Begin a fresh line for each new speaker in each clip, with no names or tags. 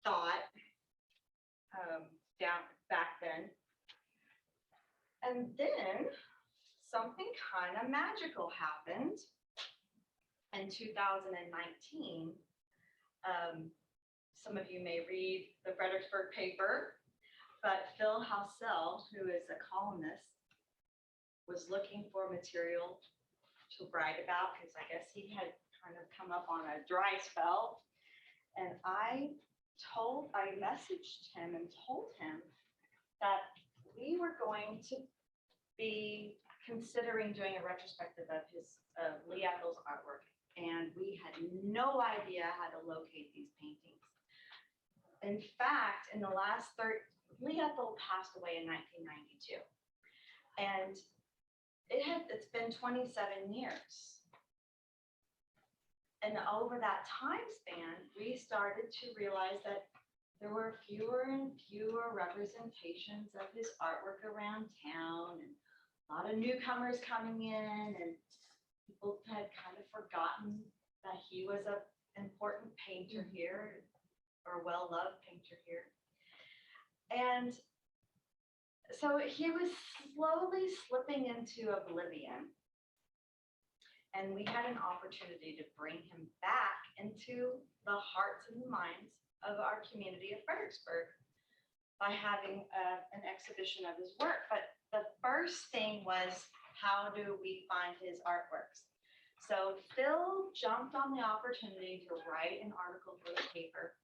thought down back then. And then something kind of magical happened in 2019. Some of you may read the Fredericksburg paper, but Phil Housel, who is a columnist, was looking for material to write about because I guess he had kind of come up on a dry spell. And I messaged him and told him that we were going to be considering doing a retrospective of Lee Ethel's artwork. And we had no idea how to locate these paintings. In fact, in the last Lee Ethel passed away in 1992. And it's been 27 years. And over that time span, we started to realize that there were fewer and fewer representations of his artwork around town, and a lot of newcomers coming in, and people had kind of forgotten that he was an important painter here, or well-loved painter here. And so he was slowly slipping into oblivion. And we had an opportunity to bring him back into the hearts and minds of our community of Fredericksburg by having an exhibition of his work. But the first thing was, how do we find his artworks? So Phil jumped on the opportunity to write an article for the paper.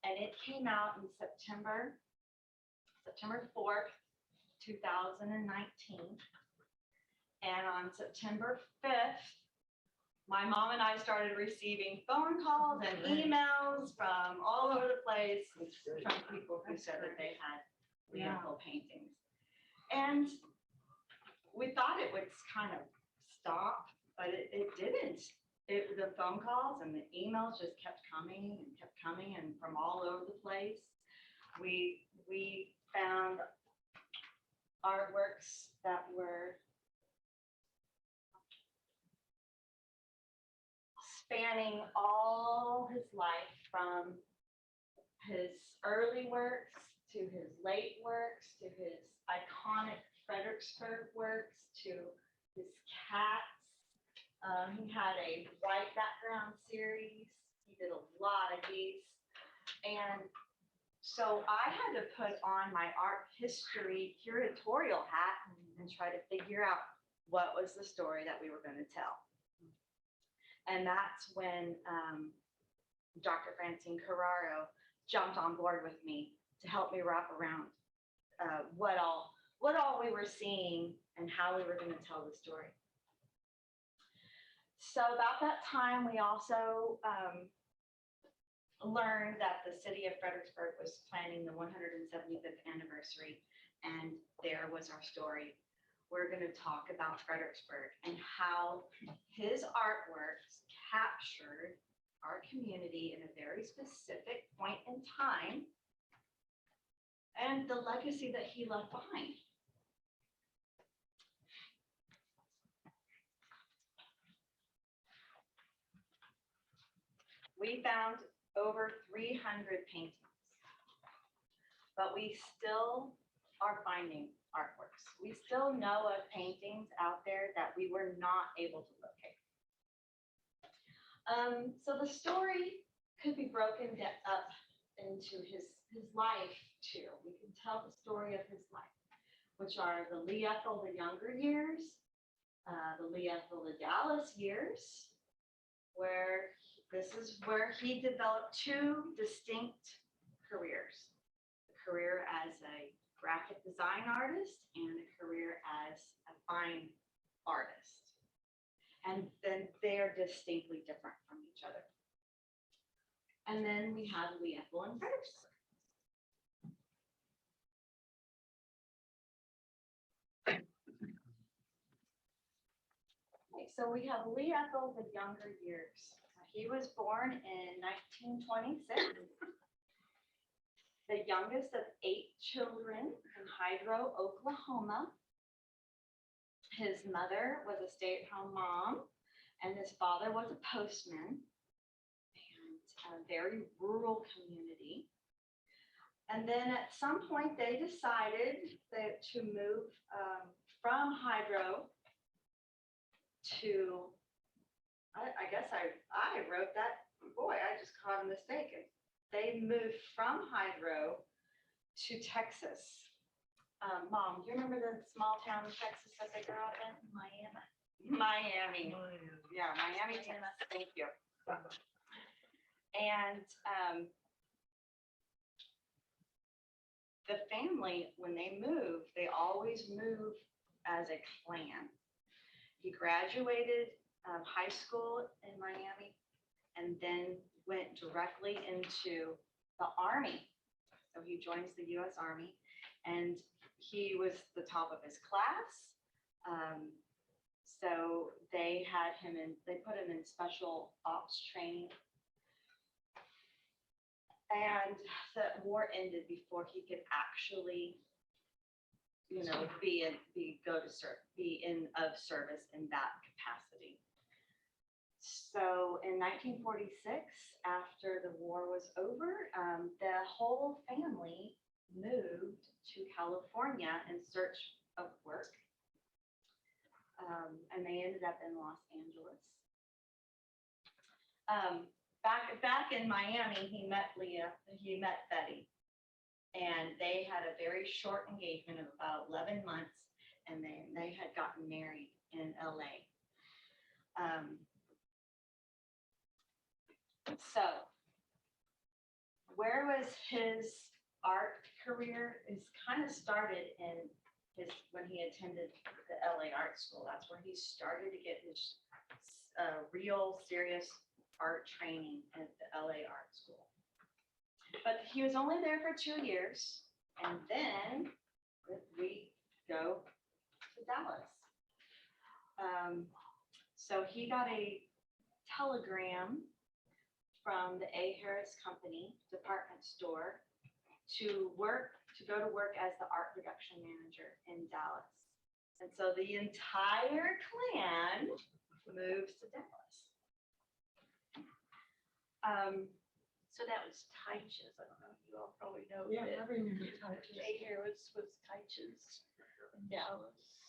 And it came out in September 4th, 2019. And on September 5th, my mom and I started receiving phone calls and emails from all over the place from people who said that they had Lee Ethel paintings. And we thought it would kind of stop, but it didn't. The phone calls and the emails just kept coming and from all over the place. We found artworks that were spanning all his life, from his early works to his late works to his iconic Fredericksburg works to his cats. He had a white background series. He did a lot of these. And so I had to put on my art history curatorial hat and try to figure out what was the story that we were going to tell. And that's when Dr. Francine Carraro jumped on board with me to help me wrap around what all we were seeing and how we were going to tell the story. So about that time, we also learned that the city of Fredericksburg was planning the 175th anniversary, and there was our story. We're going to talk about Fredericksburg and how his artworks captured our community in a very specific point in time, and the legacy that he left behind. We found over 300 paintings, but we still are finding artworks. We still know of paintings out there that we were not able to locate. So the story could be broken up into his life too. We can tell the story of his life, which are the Lee Ethel, the younger years, the Lee Ethel, the Dallas years, where this is where he developed two distinct careers: a career as a graphic design artist and a career as a fine artist. And then they're distinctly different from each other. And then we have Lee Ethel and Fredericksburg. Okay, so we have Lee Ethel, the younger years. He was born in 1926, the youngest of 8 children in Hydro, Oklahoma. His mother was a stay-at-home mom, and his father was a postman. And a very rural community. And then at some point, they decided that to move from Hydro to, I guess I wrote that, boy, I just caught a mistake. They moved from Hydro to Texas. Mom, do you remember the small town in Texas that they grew up in? Miami. Yeah, Miami, Texas. Thank you. And the family, when they move, they always move as a clan. He graduated high school in Miami and then went directly into the Army. So he joins the U.S. Army, and he was the top of his class. So they put him in special ops training. And the war ended before he could actually, be of service in that capacity. So in 1946, after the war was over, the whole family moved to California in search of work. And they ended up in Los Angeles. Back in Miami, he met Betty, and they had a very short engagement of about 11 months, and they had gotten married in LA. So where was his art career? Is kind of started when he attended the LA art school. That's where he started to get his real serious art training at the LA art school. But he was only there for 2 years, and then we go to Dallas. So he got a telegram from the A. Harris Company department store to go to work as the art production manager in Dallas. And so the entire clan moves to Dallas.
So that was Teich's. I don't know if you all probably know.
Yeah, I
that
remember Teich's.
Jay Harris was Teich's in Dallas.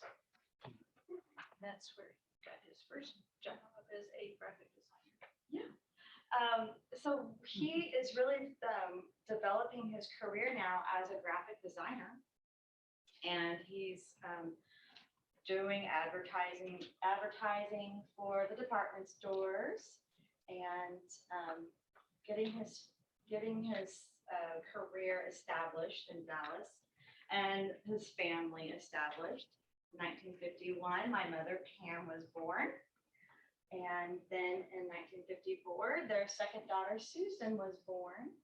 That's where he got his first job as a graphic designer.
Yeah. So he is really developing his career now as a graphic designer, and he's doing advertising for the department stores, and getting his career established in Dallas, and his family established. In 1951, my mother Pam was born. And then in 1954, their second daughter, Susan, was born.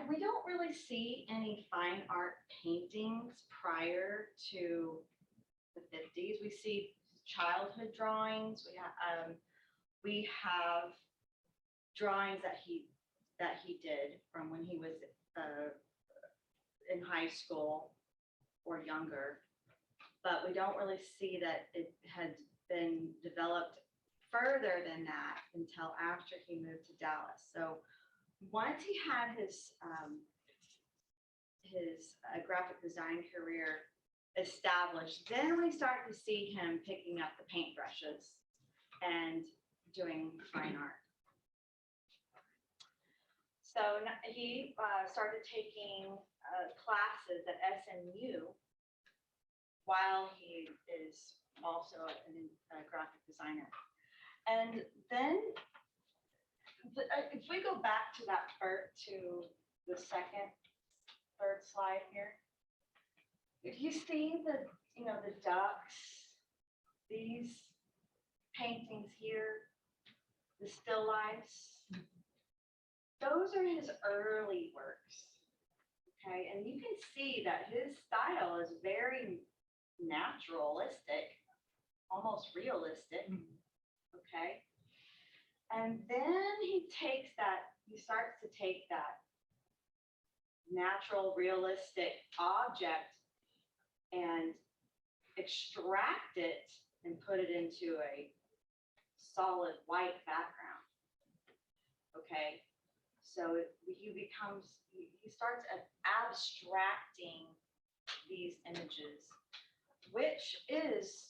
We don't really see any fine art paintings prior to the 50s. We see childhood drawings. We have drawings that he did from when he was in high school or younger. But we don't really see that it had been developed further than that until after he moved to Dallas. So once he had his graphic design career established, then we start to see him picking up the paintbrushes and doing fine art. So he started taking classes at SMU while he is also a graphic designer. And then if we go back to the third slide here, if you see the ducks, these paintings here, the still lifes, those are his early works. Okay, and you can see that his style is very naturalistic, almost realistic. Okay, and then he starts to take that natural realistic object and extract it and put it into a solid white background. Okay, so he starts abstracting these images, which is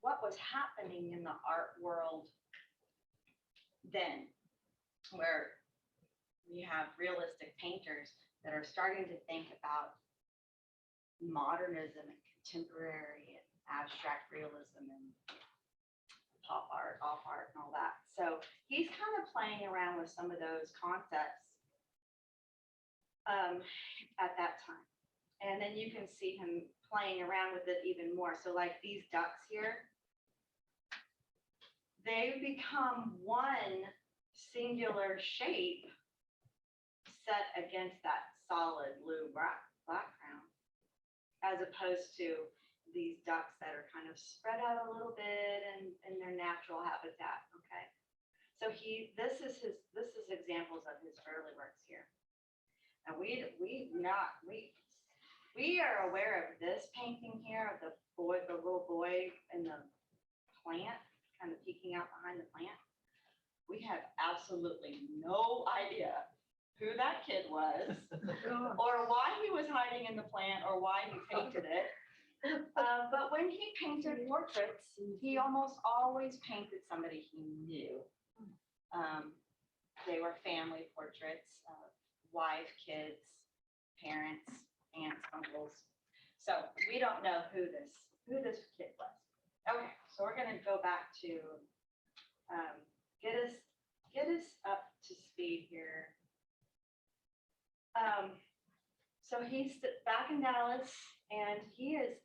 what was happening in the art world then, where we have realistic painters that are starting to think about modernism and contemporary and abstract realism and pop art, off art, and all that. So he's kind of playing around with some of those concepts at that time. And then you can see him playing around with it even more. So like these ducks here, they become one singular shape set against that solid blue background, as opposed to these ducks that are kind of spread out a little bit and in their natural habitat. Okay, so this is examples of his early works here, and we are aware of this painting here of the little boy in the plant, kind of peeking out behind the plant. We have absolutely no idea who that kid was, or why he was hiding in the plant, or why he painted it. But when he painted portraits, he almost always painted somebody he knew. They were family portraits, wife, kids, parents, aunts, uncles. So we don't know who this kid was. Okay, so we're going to go back to get us up to speed here. So he's back in Dallas, and he is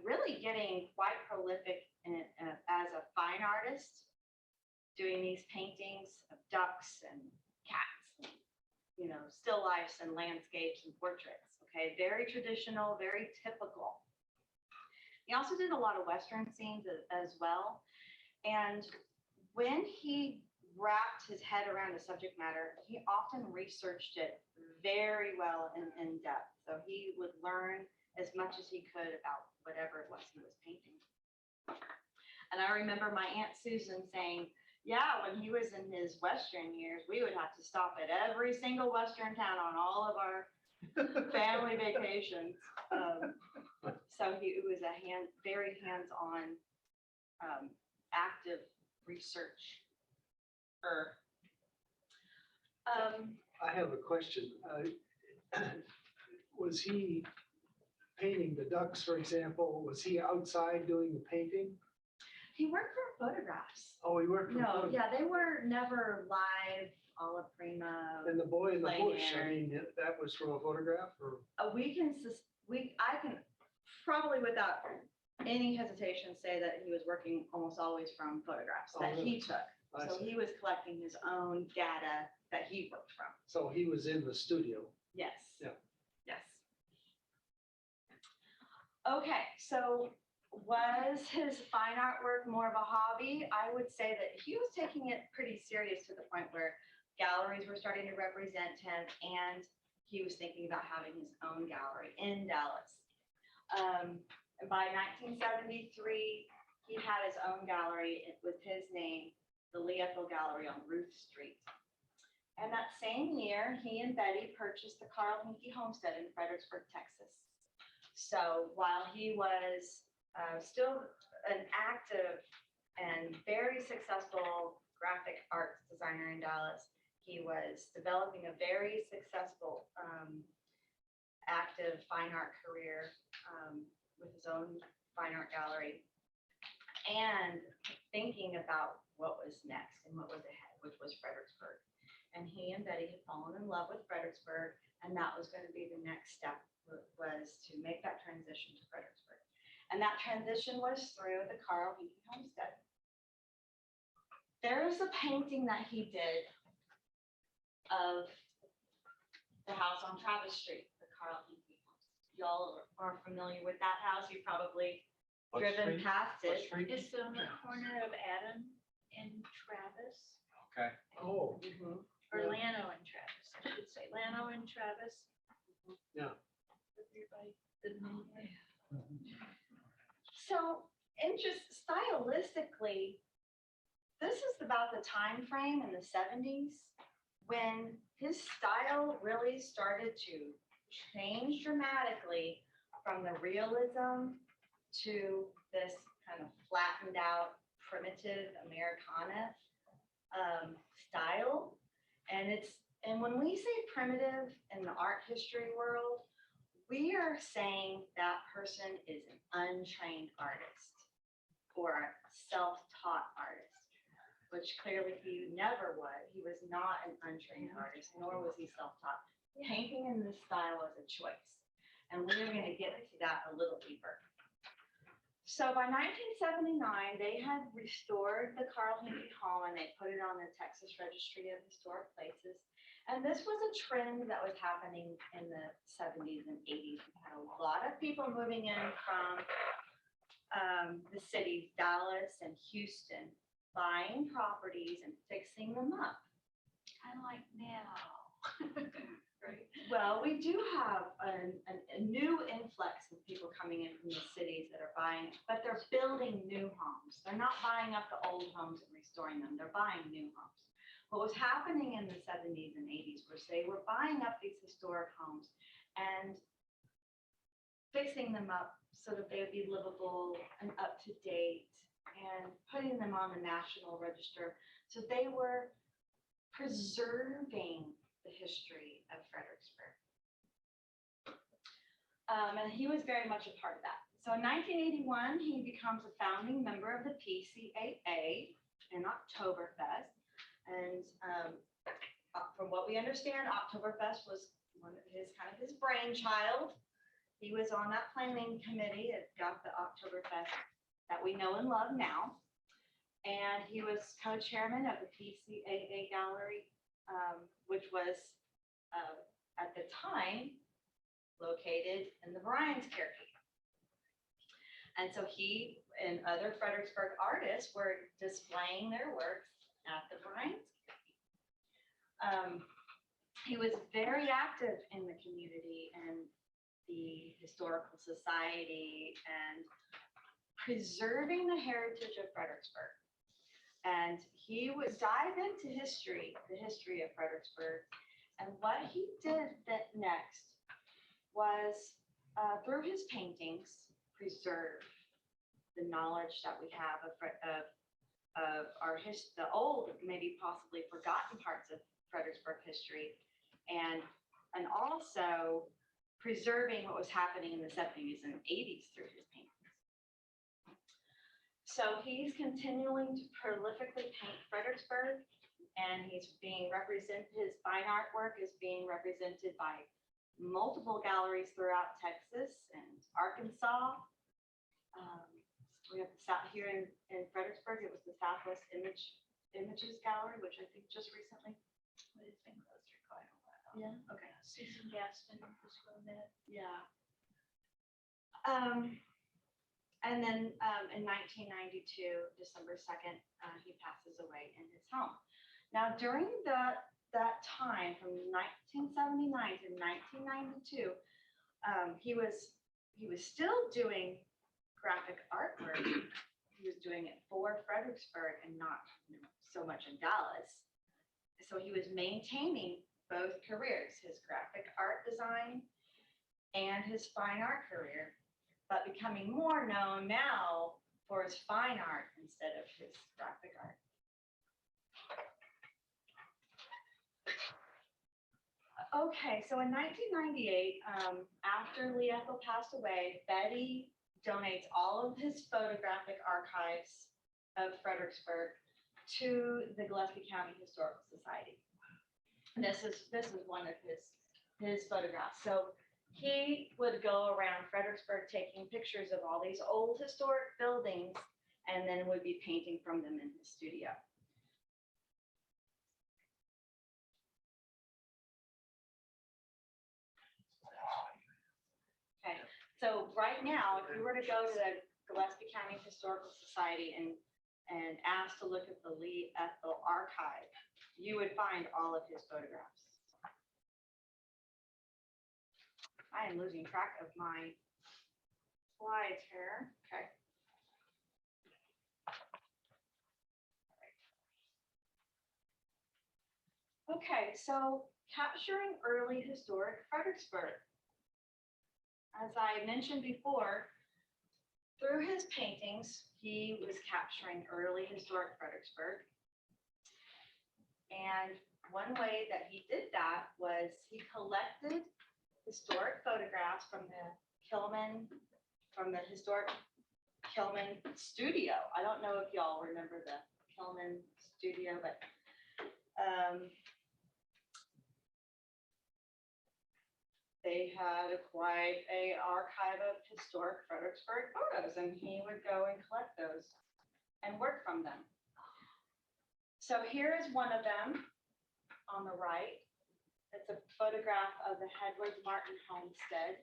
really getting quite prolific as a fine artist, doing these paintings of ducks and cats, and, still lifes and landscapes and portraits. Okay, very traditional, very typical. He also did a lot of Western scenes as well. And when he wrapped his head around a subject matter, he often researched it very well and in depth. So he would learn as much as he could about whatever it was he was painting. And I remember my Aunt Susan saying, yeah, when he was in his Western years, we would have to stop at every single Western town on all of our family vacations. So it was a very hands-on, active research.
I have a question. Was he painting the ducks, for example? Was he outside doing the painting?
He worked for photographs.
Oh, he worked for
No,
photographs.
yeah, they were never live, alla prima.
And the boy in the
plein
bush,
air.
I mean, that was from a photograph, or?
I can probably without any hesitation say that he was working almost always from photographs that he took.
I
So
see.
he was collecting his own data that he worked from.
So he was in the studio.
Yes.
Yeah.
Yes. Okay, so was his fine art work more of a hobby? I would say that he was taking it pretty serious to the point where galleries were starting to represent him, and he was thinking about having his own gallery in Dallas. By 1973, he had his own gallery with his name, the Ethel Gallery on Ruth Street. And that same year, he and Betty purchased the Carl Hinkey homestead in Fredericksburg, Texas. So while he was still an active and very successful graphic arts designer in Dallas, he was developing a very successful active fine art career with his own fine art gallery, and thinking about what was next and what was ahead, which was Fredericksburg. And he and Betty had fallen in love with Fredericksburg, and that was going to be the next step, was to make that transition to Fredericksburg. And that transition was through the Carl Hinkey homestead. There is a painting that he did of the house on Travis Street, the Carl Hinkey house. Y'all are familiar with that house. You've probably driven past it.
It's on the corner of Adam and Travis,
Okay.
Oh,
Mhm.
or
Yeah.
Lano and Travis, I should say, Lano and Travis.
Yeah.
Everybody, the name.
So, stylistically, this is about the time frame in the 70s when his style really started to change dramatically from the realism to this kind of flattened out primitive Americana style. And when we say primitive in the art history world, we are saying that person is an untrained artist or a self-taught artist, which clearly he never was. He was not an untrained artist, nor was he self-taught. Painting in this style was a choice. And we're going to get to that a little deeper. So by 1979, they had restored the Carl Henry home and they put it on the Texas Registry of Historic Places. And this was a trend that was happening in the 70s and 80s. We had a lot of people moving in from the cities, Dallas and Houston, buying properties and fixing them up.
Kind of like now. Right.
Well, we do have a new influx of people coming in from the cities that are buying, but they're building new homes. They're not buying up the old homes and restoring them. They're buying new homes. What was happening in the 70s and 80s was they were buying up these historic homes and fixing them up so that they would be livable and up to date and putting them on the National Register. So they were preserving the history of Fredericksburg. And he was very much a part of that. So in 1981, he becomes a founding member of the PCAA in Oktoberfest. And from what we understand, Oktoberfest was one of his brainchild. He was on that planning committee that got the Oktoberfest that we know and love now. And he was co-chairman of the PCAA gallery, which was at the time located in the Bryans Cherokee. And so he and other Fredericksburg artists were displaying their works at the Bryans Cherokee. He was very active in the community and the historical society and preserving the heritage of Fredericksburg. And he would dive into history, the history of Fredericksburg. And what he did that next was, through his paintings, preserve the knowledge that we have of our the old, maybe possibly forgotten parts of Fredericksburg history, and also preserving what was happening in the 70s and 80s through his paintings. So he's continuing to prolifically paint Fredericksburg, and he's being represented, his fine artwork is being represented by multiple galleries throughout Texas and Arkansas. We have here in Fredericksburg, it was the Southwest Images Gallery, which I think just recently.
But it's been closed for quite a while.
Yeah, okay.
Susan Gaston was from that.
Yeah. And then in 1992, December 2nd, he passes away in his home. Now, during that time, from 1979 to 1992, he was still doing graphic artwork. He was doing it for Fredericksburg and not so much in Dallas. So he was maintaining both careers, his graphic art design and his fine art career, but becoming more known now for his fine art instead of his graphic art. Okay, so in 1998, after Ethel passed away, Betty donates all of his photographic archives of Fredericksburg to the Gillespie County Historical Society. And this is one of his photographs. So he would go around Fredericksburg taking pictures of all these old historic buildings and then would be painting from them in his studio. Okay, so right now, if you were to go to the Gillespie County Historical Society and ask to look at the Lee Ethel archive, you would find all of his photographs. I am losing track of my slides here. Okay. Okay, so capturing early historic Fredericksburg. As I mentioned before, through his paintings, he was capturing early historic Fredericksburg. And one way that he did that was he collected historic photographs from the historic Kilman studio. I don't know if y'all remember the Kilman studio, but they had quite an archive of historic Fredericksburg photos, and he would go and collect those and work from them. So here is one of them on the right. It's a photograph of the Hedwig Martin homestead,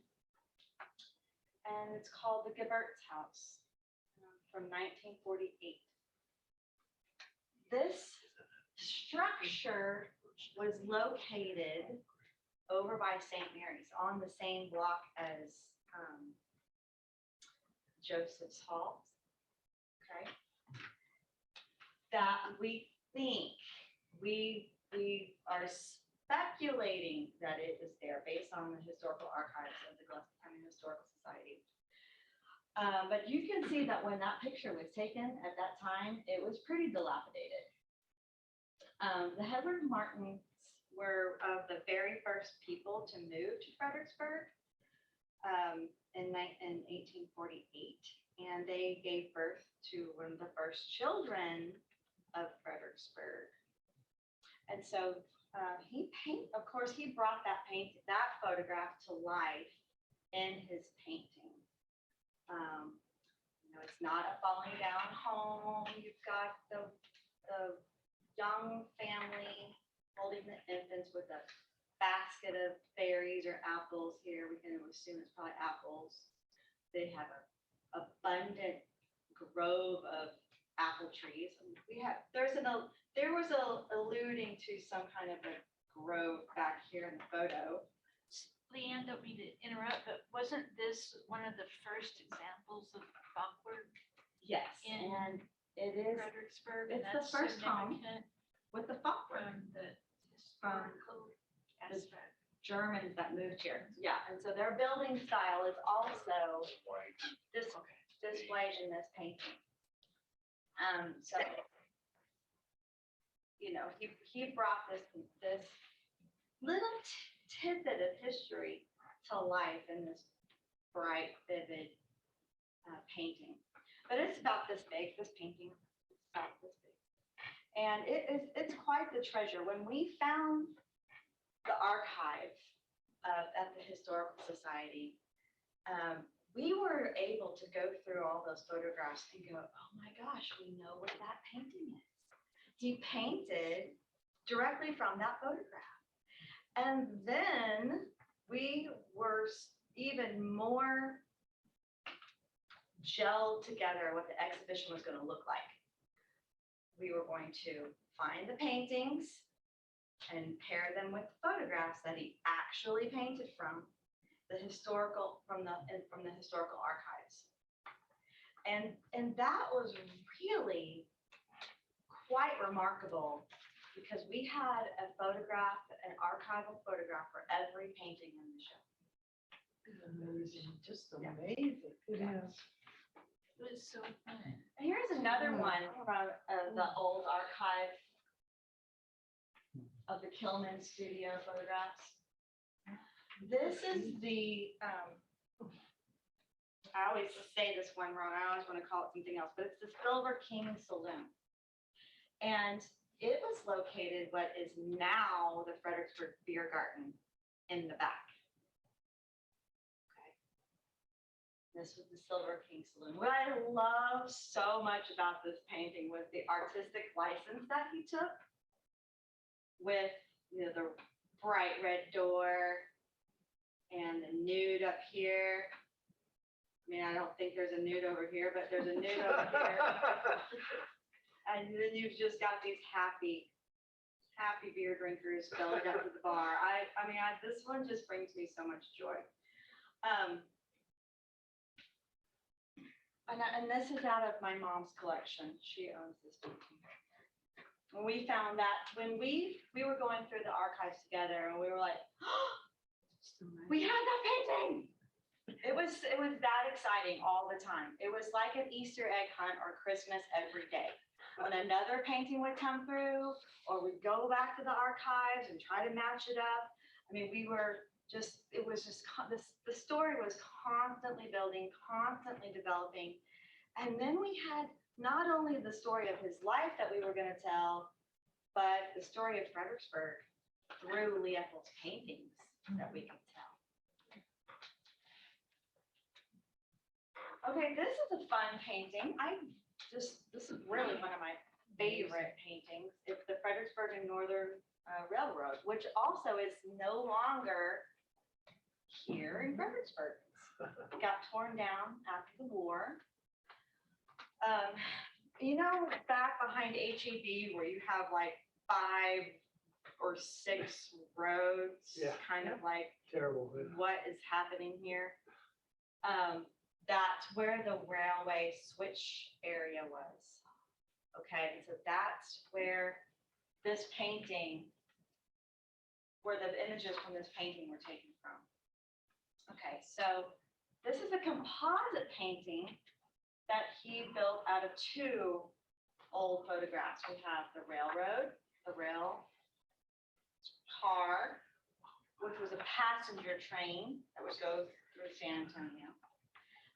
and it's called the Gebert's House from 1948. This structure was located over by St. Mary's on the same block as Joseph's Hall. Okay. That we think, we are speculating that it was there based on the historical archives of the Gillespie County Historical Society. But you can see that when that picture was taken at that time, it was pretty dilapidated. The Hedwig Martins were of the very first people to move to Fredericksburg in 1848, and they gave birth to one of the first children of Fredericksburg. And so of course, he brought that photograph to life in his painting. It's not a falling down home. You've got the young family holding the infants with a basket of berries or apples here. We can assume it's probably apples. They have an abundant grove of apple trees. There was alluding to some kind of a grove back here in the photo.
Leanne, don't mean to interrupt, but wasn't this one of the first examples of clockwork
Yes,
in
and it is
Fredericksburg?
it's
And
the
that's
first home
significant
with the fopwork.
from the historical aspect.
Germans that moved here. Yeah, and so their building style is also this white in this painting. So he brought this little tidbit of history to life in this bright, vivid painting. But it's about this big. This painting is about this big, and it's quite the treasure. When we found the archive at the Historical Society, we were able to go through all those photographs and go, oh my gosh, we know what that painting is. He painted directly from that photograph. And then we were even more gelled together what the exhibition was going to look like. We were going to find the paintings and pair them with the photographs that he actually painted from the historical archives. And that was really quite remarkable, because we had an archival photograph for every painting in the show.
Amazing, just
Yeah.
amazing. It is.
It was so fun.
And here's another one from the old archive of the Kilman studio photographs. This is I always say this one wrong. I always want to call it something else, but it's the Silver King Saloon. And it was located what is now the Fredericksburg Beer Garden in the back. Okay. This was the Silver King Saloon. What I love so much about this painting was the artistic license that he took with the bright red door and the nude up here. I mean, I don't think there's a nude over here, but there's a nude over here. And then you've just got these happy beer drinkers going up to the bar. This one just brings me so much joy. And this is out of my mom's collection. She owns this painting. when we found that, when we were going through the archives together and we were like, oh, we have that painting. It was that exciting all the time. It was like an Easter egg hunt or Christmas every day. When another painting would come through, or we'd go back to the archives and try to match it up. I mean, we were just, it was just, the story was constantly building, constantly developing. And then we had not only the story of his life that we were going to tell, but the story of Fredericksburg through Ethel's paintings that we could tell. Okay, this is a fun painting. This is really one of my favorite paintings. It's the Fredericksburg and Northern Railroad, which also is no longer here in Fredericksburg. It got torn down after the war. You know, back behind HEB where you have like 5 or 6 roads,
Yeah.
kind of like
Terrible.
what is happening here. That's where the railway switch area was. Okay, so that's where this painting, where the images from this painting were taken from. Okay, so this is a composite painting that he built out of 2 old photographs. We have the railroad, the rail car, which was a passenger train that would go through San Antonio.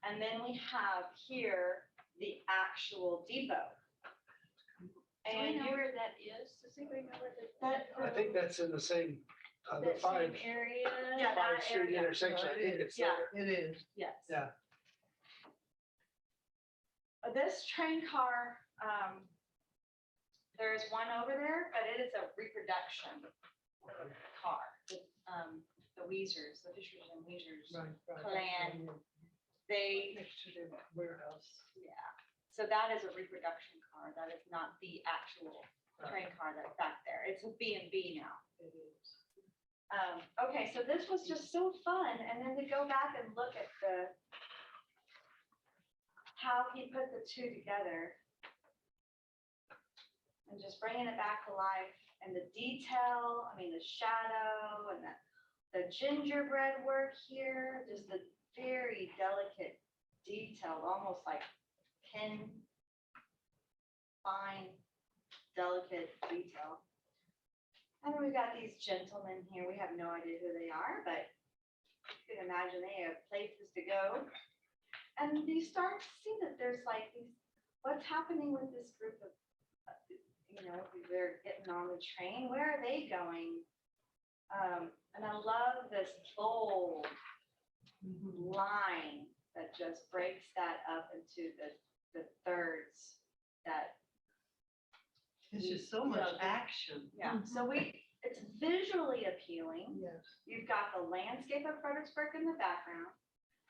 And then we have here the actual depot.
Do we know where that is? Does anybody know where that?
I think that's in the same, the
That
5
same area?
Yeah, that
street
area.
intersection. I think it's
Yeah.
there.
It is.
Yes.
Yeah.
This train car, there is one over there, but it is a reproduction car. The Weezers, the Fishers and Weezers,
Right.
Clan. They,
Next to the warehouse.
yeah. So that is a reproduction car. That is not the actual train car that's back there. It's a B&B now.
It is.
Okay, so this was just so fun. And then to go back and look at how he put the 2 together and just bringing it back to life and the detail, I mean, the shadow and the gingerbread work here, just the very delicate detail, almost like pin, fine, delicate detail. And then we've got these gentlemen here. We have no idea who they are, but you can imagine they have places to go. And you start to see that there's like these, what's happening with this group of, you know, they're getting on the train. Where are they going? And I love this bold line that just breaks that up into the thirds that
It's just so much action.
yeah, so it's visually appealing.
Yes.
You've got the landscape of Fredericksburg in the background.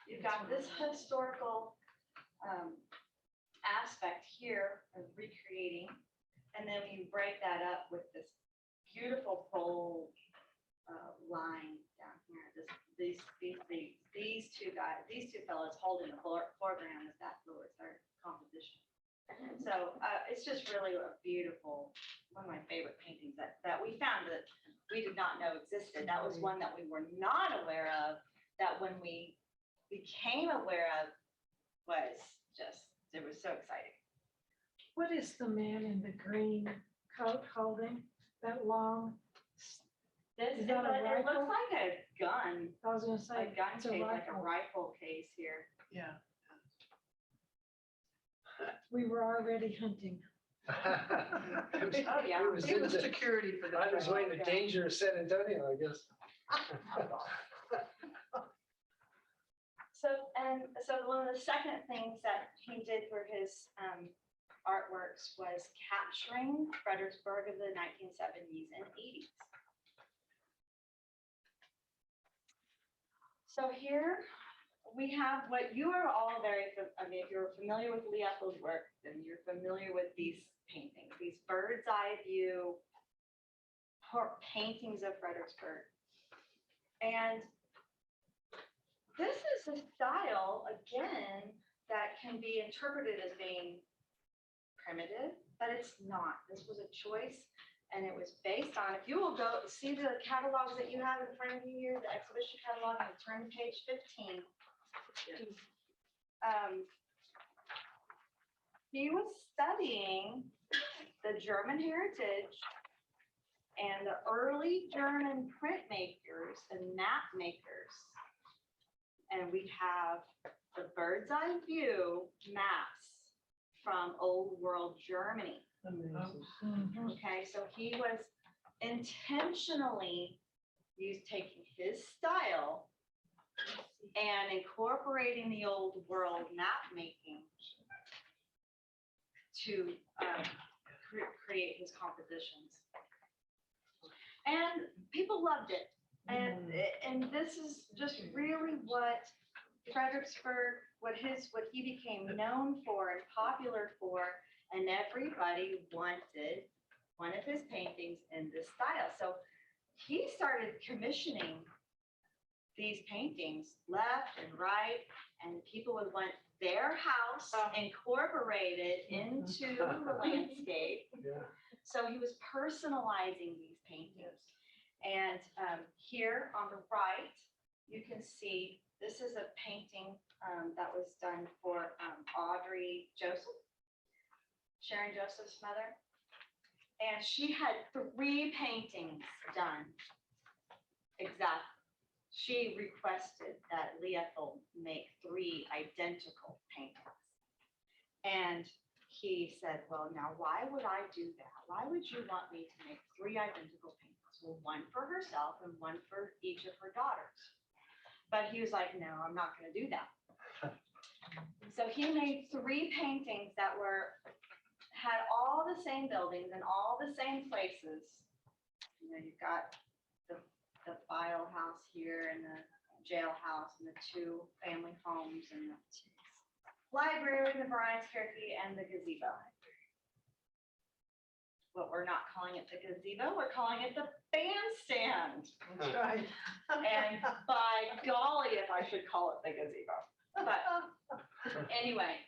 You've got this historical aspect here of recreating. And then you break that up with this beautiful bold line down here. These 2 guys, these 2 fellows holding the foreground as that lower third composition. So it's just really a beautiful, one of my favorite paintings that we found that we did not know existed. That was one that we were not aware of, that when we became aware of was just, it was so exciting.
What is the man in the green coat holding that long?
This,
Is that a
it looks
rifle?
like a gun,
I was gonna
a
say,
gun
it's
case,
a
like a
rifle.
rifle case here.
Yeah. We were already hunting.
Oh, yeah.
It was in the-
security for
I was way in the danger of San Antonio, I guess.
So one of the second things that he did for his artworks was capturing Fredericksburg of the 1970s and 80s. So here we have what you are all I mean, if you're familiar with Ethel's work, then you're familiar with these paintings, these bird's eye view paintings of Fredericksburg. And this is a style, again, that can be interpreted as being primitive, but it's not. This was a choice, and it was based on, if you will go see the catalogs that you have in front of you here, the exhibition catalog, and turn to page 15. He was studying the German heritage and the early German printmakers and map makers. And we have the bird's eye view maps from old world Germany. Okay, so he was intentionally taking his style and incorporating the old world map making to create his compositions. And people loved it. And this is just really what Fredericksburg, what he became known for and popular for, and everybody wanted one of his paintings in this style. So he started commissioning these paintings left and right, and people would want their house incorporated into the landscape.
Yeah.
So he was personalizing these paintings. And here on the right, you can see, this is a painting that was done for Audrey Joseph, Sharon Joseph's mother. And she had 3 paintings done. Exactly. She requested that Ethel make 3 identical paintings. And he said, well, now why would I do that? Why would you want me to make 3 identical paintings? Well, one for herself and one for each of her daughters. But he was like, no, I'm not going to do that. So he made 3 paintings that had all the same buildings and all the same places. You know, you've got the file house here and the jailhouse and the 2 family homes and the library and the Brian's Kirky and the gazebo. But we're not calling it the gazebo, we're calling it the bandstand.
That's right.
And by golly, if I should call it the gazebo. But anyway,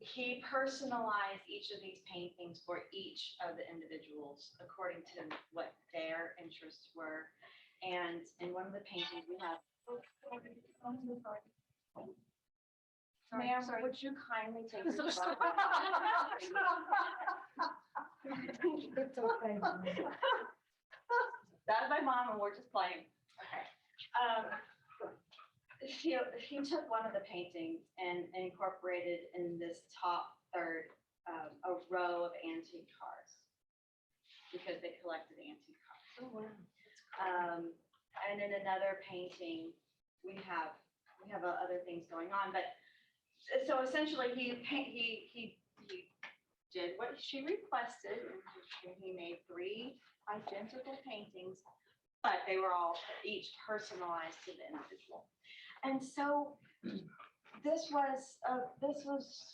he personalized each of these paintings for each of the individuals according to what their interests were. And in one of the paintings we have, ma'am, would you kindly take this photo?
It's okay.
That's my mom, and we're just playing. Okay. He took one of the paintings and incorporated in this top third a row of antique cars because they collected antique cars.
Oh, wow.
And in another painting, we have other things going on, but so essentially he did what she requested, and he made 3 identical paintings, but they were all each personalized to the individual. And so this was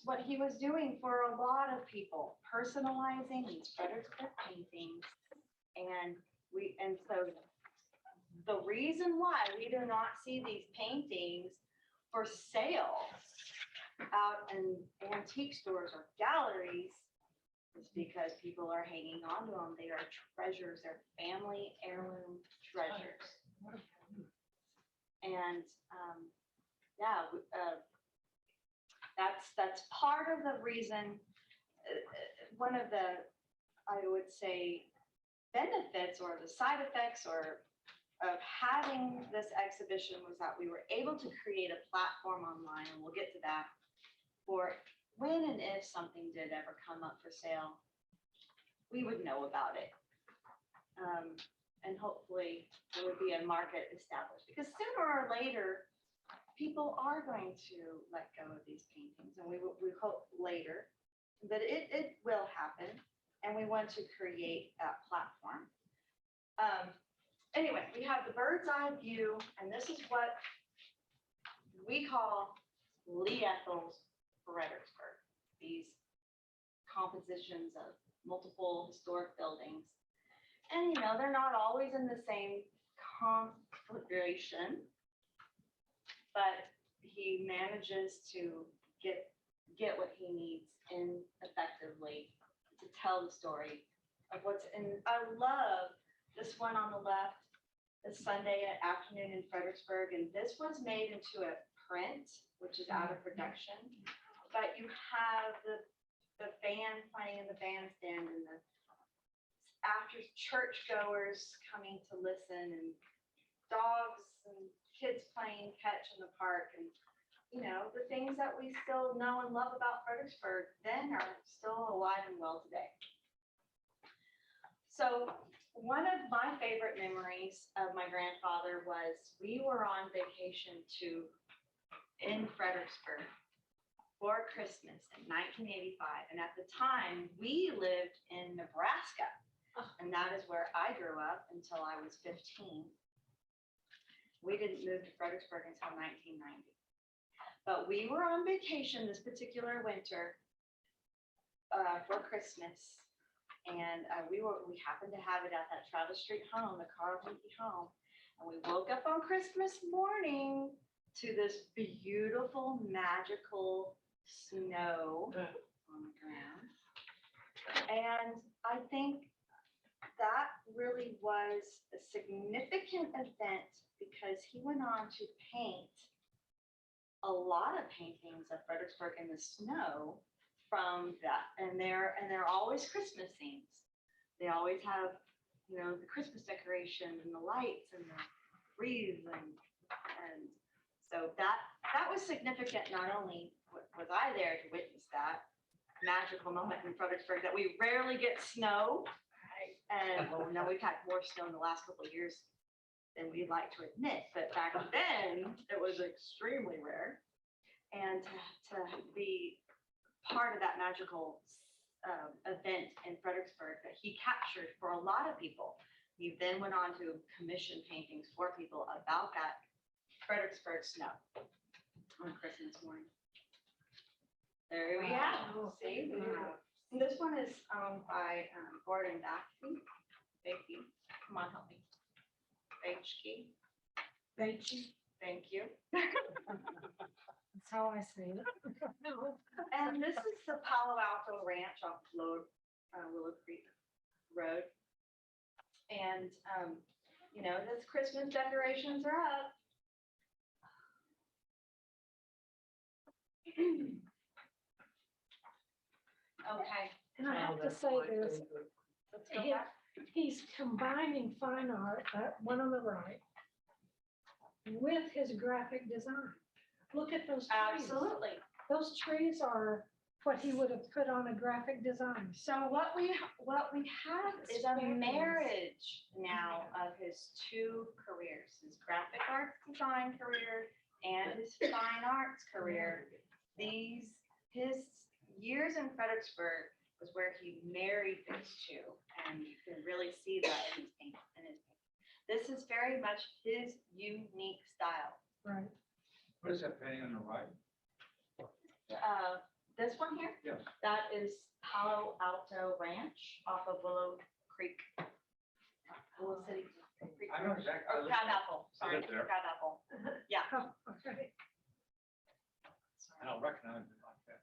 what he was doing for a lot of people, personalizing these Fredericksburg paintings. And so the reason why we do not see these paintings for sale out in antique stores or galleries is because people are hanging on to them. They are treasures, they're family heirloom treasures. And that's part of the reason. One of the, I would say, benefits or the side effects of having this exhibition was that we were able to create a platform online, and we'll get to that, for when and if something did ever come up for sale, we would know about it. And hopefully there would be a market established, because sooner or later, people are going to let go of these paintings, and we hope later, but it will happen, and we want to create that platform. Anyway, we have the bird's eye view, and this is what we call Ethel's Fredericksburg, these compositions of multiple historic buildings. And, you know, they're not always in the same configuration, but he manages to get get what he needs in effectively to tell the story of what's in. I love this one on the left, the Sunday afternoon in Fredericksburg, and this was made into a print, which is out of production. But you have the band playing in the bandstand and the after churchgoers coming to listen and dogs and kids playing catch in the park and the things that we still know and love about Fredericksburg then are still alive and well today. So one of my favorite memories of my grandfather was we were on vacation in Fredericksburg for Christmas in 1985. And at the time we lived in Nebraska, and that is where I grew up until I was 15. We didn't move to Fredericksburg until 1990. But we were on vacation this particular winter for Christmas. And we happened to have it at that Travis Street home, the Carl Winky home. And we woke up on Christmas morning to this beautiful, magical snow on the ground. And I think that really was a significant event because he went on to paint a lot of paintings of Fredericksburg in the snow from that, and they're always Christmas themes. They always have, the Christmas decorations and the lights and the wreaths, and so that was significant. Not only was I there to witness that magical moment in Fredericksburg that we rarely get snow, and well, no, we've had more snow in the last couple of years than we'd like to admit, but back then it was extremely rare. And to be part of that magical event in Fredericksburg that he captured for a lot of people. He then went on to commission paintings for people about that Fredericksburg snow on Christmas morning. There we have. See, and this one is owned by Gordon Baxby. Bakey. Come on, help me. Bakey.
Beachy,
Thank you.
that's how I say it.
And this is the Palo Alto Ranch off Willow Creek Road. And, this Christmas decorations are up. Okay.
And I have to
That's
say
fine.
this,
Let's go
he-
back.
he's combining fine art, that one on the right, with his graphic design. Look at those trees.
Absolutely.
Those trees are what he would have put on a graphic design.
So what we have is a marriage now of his two careers, his graphic arts design career and his fine arts career. His years in Fredericksburg was where he married these two, and you can really see that in his painting. This is very much his unique style.
Right.
What is that painting on the right?
This one here?
Yes.
That is Palo Alto Ranch off of Willow Creek. Willow City. Creek
I know
Road.
exactly.
Or Crabapple, sorry,
live there.
Crabapple.
Oh, okay.
I don't recognize it like that.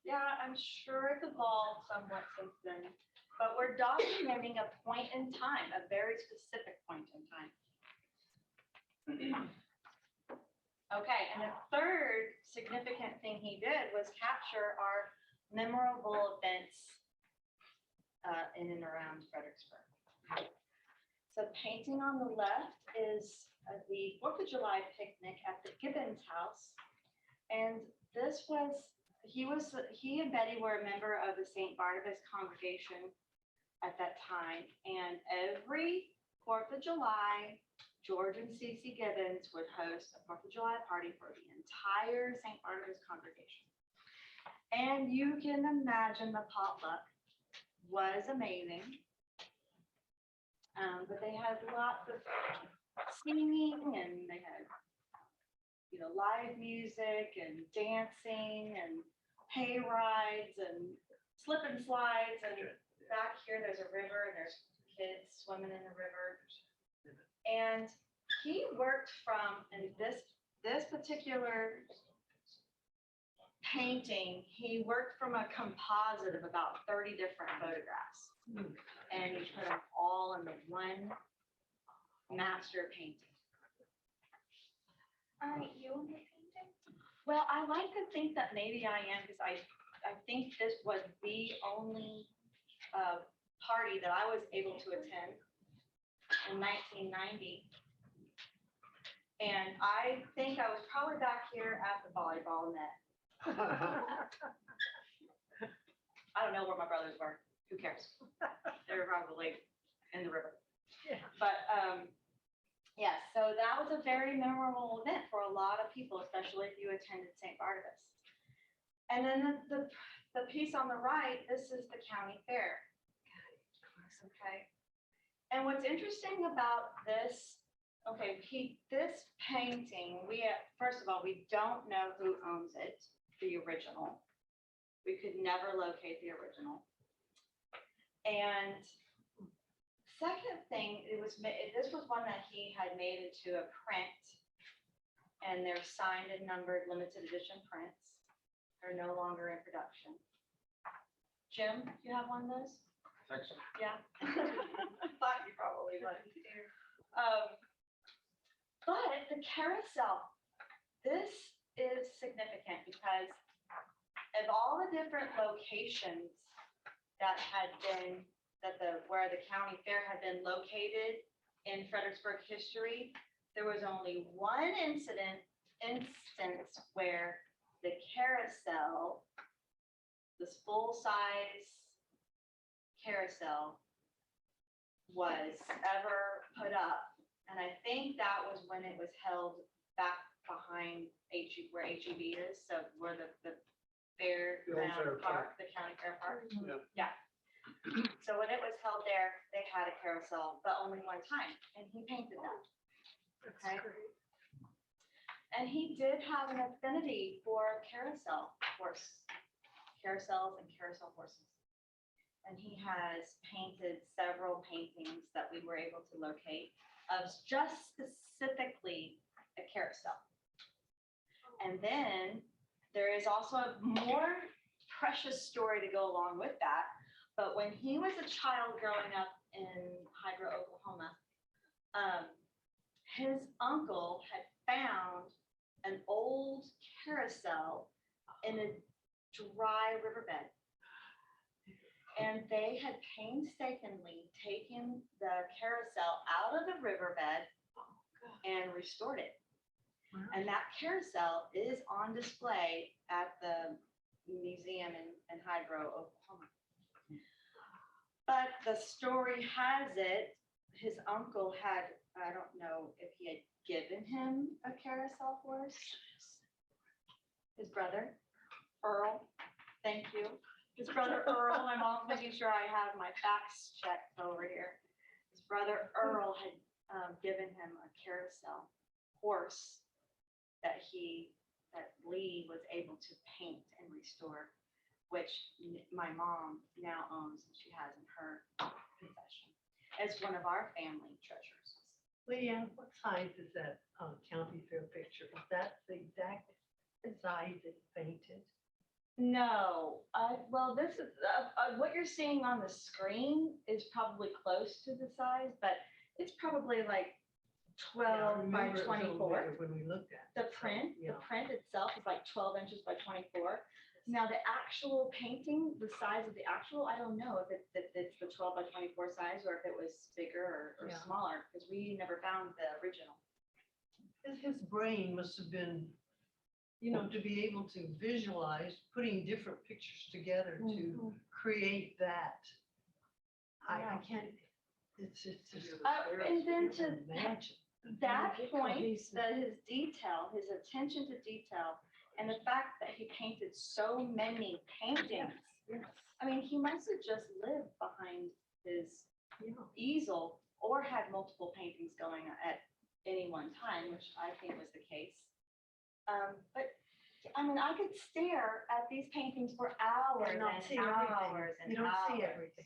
Yeah, I'm sure it's evolved somewhat since then, but we're documenting a point in time, a very specific point in time. Okay, and the third significant thing he did was capture our memorable events in and around Fredericksburg. So painting on the left is the 4th of July picnic at the Gibbons house. And this was, he and Betty were a member of the St. Barnabas congregation at that time. And every 4th of July, George and Cece Gibbons would host a 4th of July party for the entire St. Barnabas congregation. And you can imagine the potluck was amazing. But they had lots of singing, and they had, live music and dancing and hay rides and slip and slides. And back here, there's a river and there's kids swimming in the river. And he worked from, and this particular painting, he worked from a composite of about 30 different photographs. And he put them all in the one master painting.
Are you in the painting?
Well, I like to think that maybe I am, because I think this was the only party that I was able to attend in 1990. And I think I was probably back here at the volleyball net. I don't know where my brothers were. Who cares? They were probably in the river.
Yeah.
But yeah, so that was a very memorable event for a lot of people, especially if you attended St. Barnabas. And then the piece on the right, this is the county fair. Okay. And what's interesting about this, okay, this painting, first of all, we don't know who owns it, the original. We could never locate the original. And second thing, this was one that he had made into a print, and they're signed and numbered limited edition prints. They're no longer in production. Jim, do you have one of those?
Thanks.
Yeah. Thought you probably would. But the carousel, this is significant because of all the different locations that had been, where the county fair had been located in Fredericksburg history, there was only one instance where the carousel, this full-size carousel, was ever put up. And I think that was when it was held back behind where HEB is, so where the
The old fair
fairground park, the county fair park.
Yeah.
So when it was held there, they had a carousel, but only one time, and he painted that. Okay. And he did have an affinity for carousels and carousel horses. And he has painted several paintings that we were able to locate of just specifically a carousel. And then there is also a more precious story to go along with that. But when he was a child growing up in Hydro, Oklahoma, his uncle had found an old carousel in a dry riverbed. And they had painstakingly taken the carousel out of the riverbed and restored it.
Wow.
And that carousel is on display at the museum in Hydro, Oklahoma. But the story has it, his uncle had, I don't know if he had given him a carousel horse. His brother, Earl, thank you. His brother Earl, my mom's making sure I have my facts checked over here. His brother Earl had given him a carousel horse that Lee was able to paint and restore, which my mom now owns and she has in her possession. It's one of our family treasures.
Leanne, what size is that county fair picture? Is that the exact size it's painted?
No, well, this is, what you're seeing on the screen is probably close to the size, but it's probably like
Yeah, I
12 by
remember it was a little
24.
bigger when we looked at
The
it, so,
print
yeah.
itself is like 12 inches by 24. Now, the actual painting, the size of the actual, I don't know if it's the 12 by 24 size or if it was bigger or
Yeah.
smaller, because we never found the original.
His brain must have been, to be able to visualize putting different pictures together to create that. I can't, it's just.
And then to
imagine.
that
Very
point,
cohesive.
that his detail, his attention to detail, and the fact that he painted so many paintings. I mean, he must have just lived behind his
Yeah.
easel or had multiple paintings going at any one time, which I think was the case. But I mean, I could stare at these paintings for hours
And
and
not see
hours
everything.
and
You don't see
hours.
everything.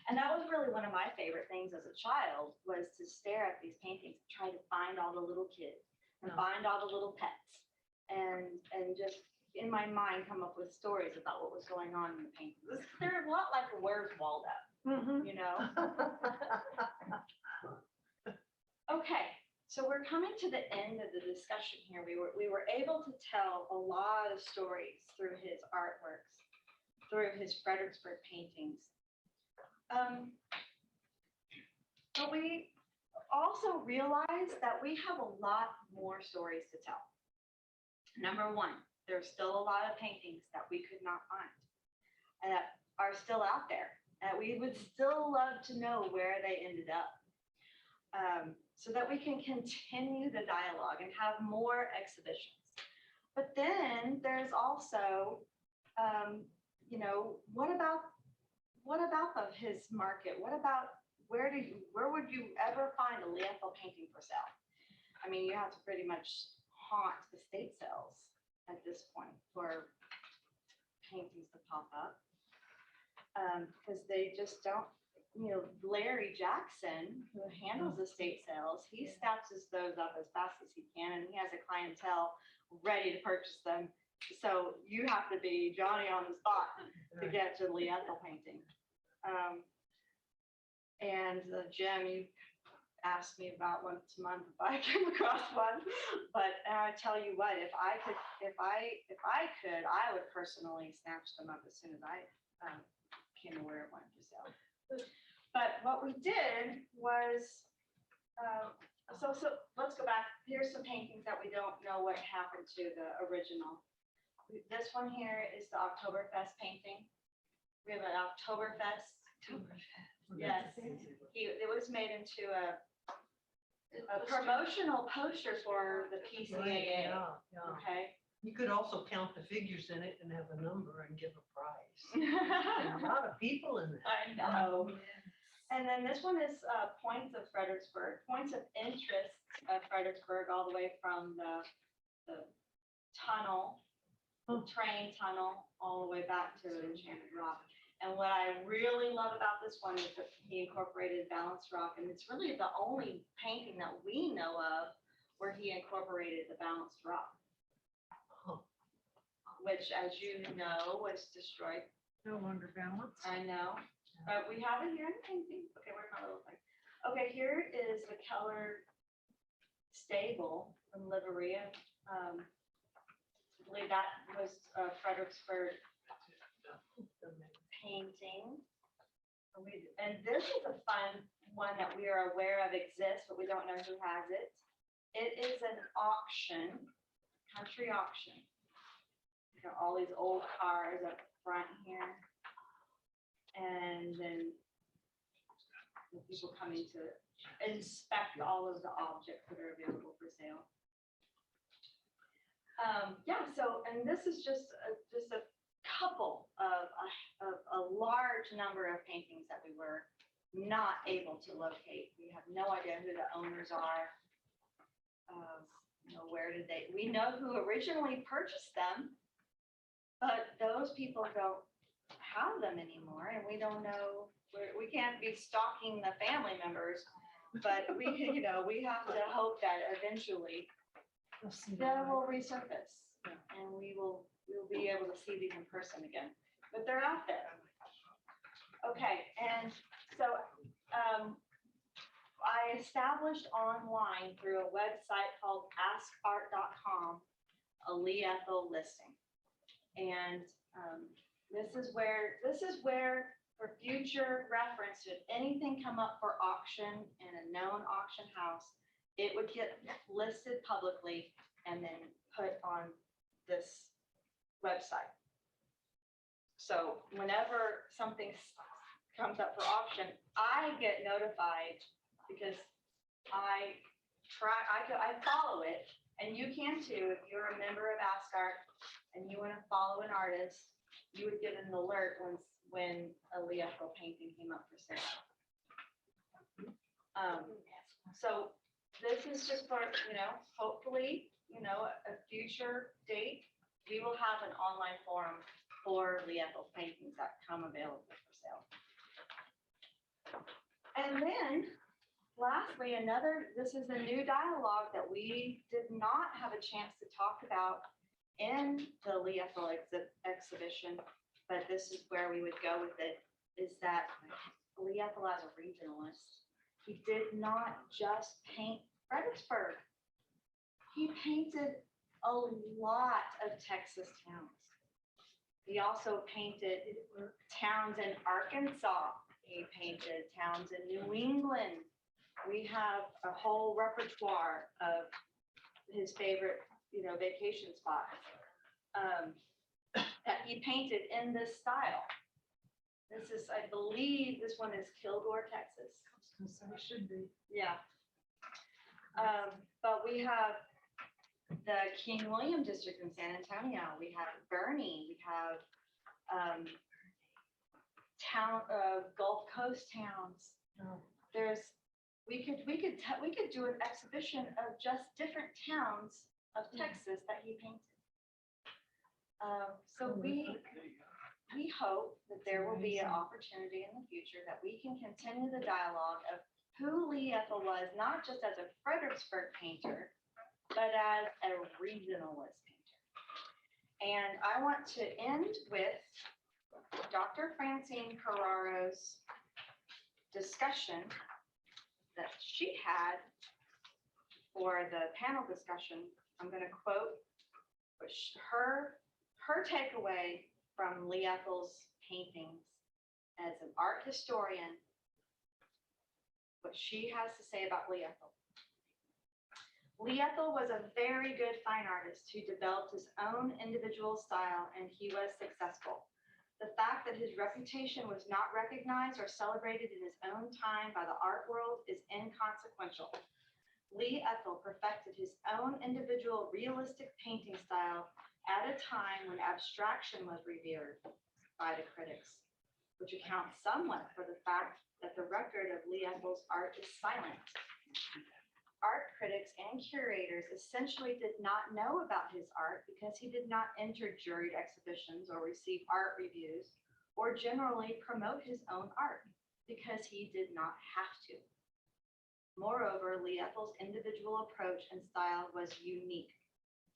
And that was really one of my favorite things as a child, was to stare at these paintings, try to find all the little kids and
Yeah.
find all the little pets and just, in my mind, come up with stories about what was going on in the paintings. They're a lot like Where's Waldo, you know? Okay, so we're coming to the end of the discussion here. We were able to tell a lot of stories through his artworks, through his Fredericksburg paintings. But we also realized that we have a lot more stories to tell. Number one, there's still a lot of paintings that we could not find and that are still out there, that we would still love to know where they ended up. So that we can continue the dialogue and have more exhibitions. But then there's also, you know, what about his market? What about, where would you ever find a Ethel painting for sale? I mean, you have to pretty much haunt estate sales at this point for paintings to pop up. Because they just don't, you know, Larry Jackson, who handles estate sales, he snatches those up as fast as he can, and he has a clientele ready to purchase them. So you have to be Johnny on the spot to get to the Ethel painting. And Jim, you asked me about once a month if I came across one, but I tell you what, if I could, I would personally snatch them up as soon as I became aware of one for sale. But what we did was, so let's go back. Here's some paintings that we don't know what happened to the original. This one here is the Oktoberfest painting. We have an Oktoberfest. Yes, it was made into a promotional poster for the PCAA. Okay.
You could also count the figures in it and have a number and give a prize. There's a lot of people in there.
I know. And then this one is points of Fredericksburg, points of interest of Fredericksburg, all the way from the tunnel, the train tunnel, all the way back to Enchanted Rock. And what I really love about this one is that he incorporated balanced rock, and it's really the only painting that we know of where he incorporated the balanced rock, which, as you know, was destroyed.
No longer balanced.
I know. But we have it here in the painting. Okay, where's my little thing? Okay, here is the Keller stable from Liveria. I believe that was a Fredericksburg painting. And this is a fun one that we are aware of exists, but we don't know who has it. It is an auction, country auction. You got all these old cars up front here. And then the people coming to inspect all of the objects that are available for sale. Yeah, so, and this is just a couple of a large number of paintings that we were not able to locate. We have no idea who the owners are. You know, where did they, we know who originally purchased them, but those people don't have them anymore, and we don't know, we can't be stalking the family members, but we, you know, we have to hope that eventually they will resurface and we'll be able to see these in person again, but they're out there. Okay, and so I established online through a website called askart.com a Lee Ethel listing, and this is where, for future reference, if anything come up for auction in a known auction house, it would get listed publicly and then put on this website. So whenever something comes up for auction, I get notified because I follow it, and you can too if you're a member of AskArt and you want to follow an artist. You would get an alert when a Lee Ethel painting came up for sale. So this is just for, you know, hopefully, you know, a future date, we will have an online forum for Lee Ethel paintings that come available for sale. And then lastly, this is a new dialogue that we did not have a chance to talk about in the Lee Ethel exhibition, but this is where we would go with it, is that Lee Ethel as a regionalist, he did not just paint Fredericksburg. He painted a lot of Texas towns. He also painted towns in Arkansas. He painted towns in New England. We have a whole repertoire of his favorite, vacation spots that he painted in this style. This is, I believe, this one is Kilgore, Texas.
So it should be.
Yeah. But we have the King William District in San Antonio. We have Bernie. We have Gulf Coast towns.
Oh.
We could do an exhibition of just different towns of Texas that he painted. So we hope that there will be an opportunity in the future that we can continue the dialogue of who Lee Ethel was, not just as a Fredericksburg painter, but as a regionalist painter. And I want to end with Dr. Francine Carraro's discussion that she had for the panel discussion. I'm going to quote her takeaway from Lee Ethel's paintings as an art historian, what she has to say about Lee Ethel. Lee Ethel was a very good fine artist who developed his own individual style, and he was successful. The fact that his reputation was not recognized or celebrated in his own time by the art world is inconsequential. Lee Ethel perfected his own individual realistic painting style at a time when abstraction was revered by the critics, which accounts somewhat for the fact that the record of Lee Ethel's art is silent. Art critics and curators essentially did not know about his art because he did not enter juried exhibitions or receive art reviews, or generally promote his own art because he did not have to. Moreover, Lee Ethel's individual approach and style was unique.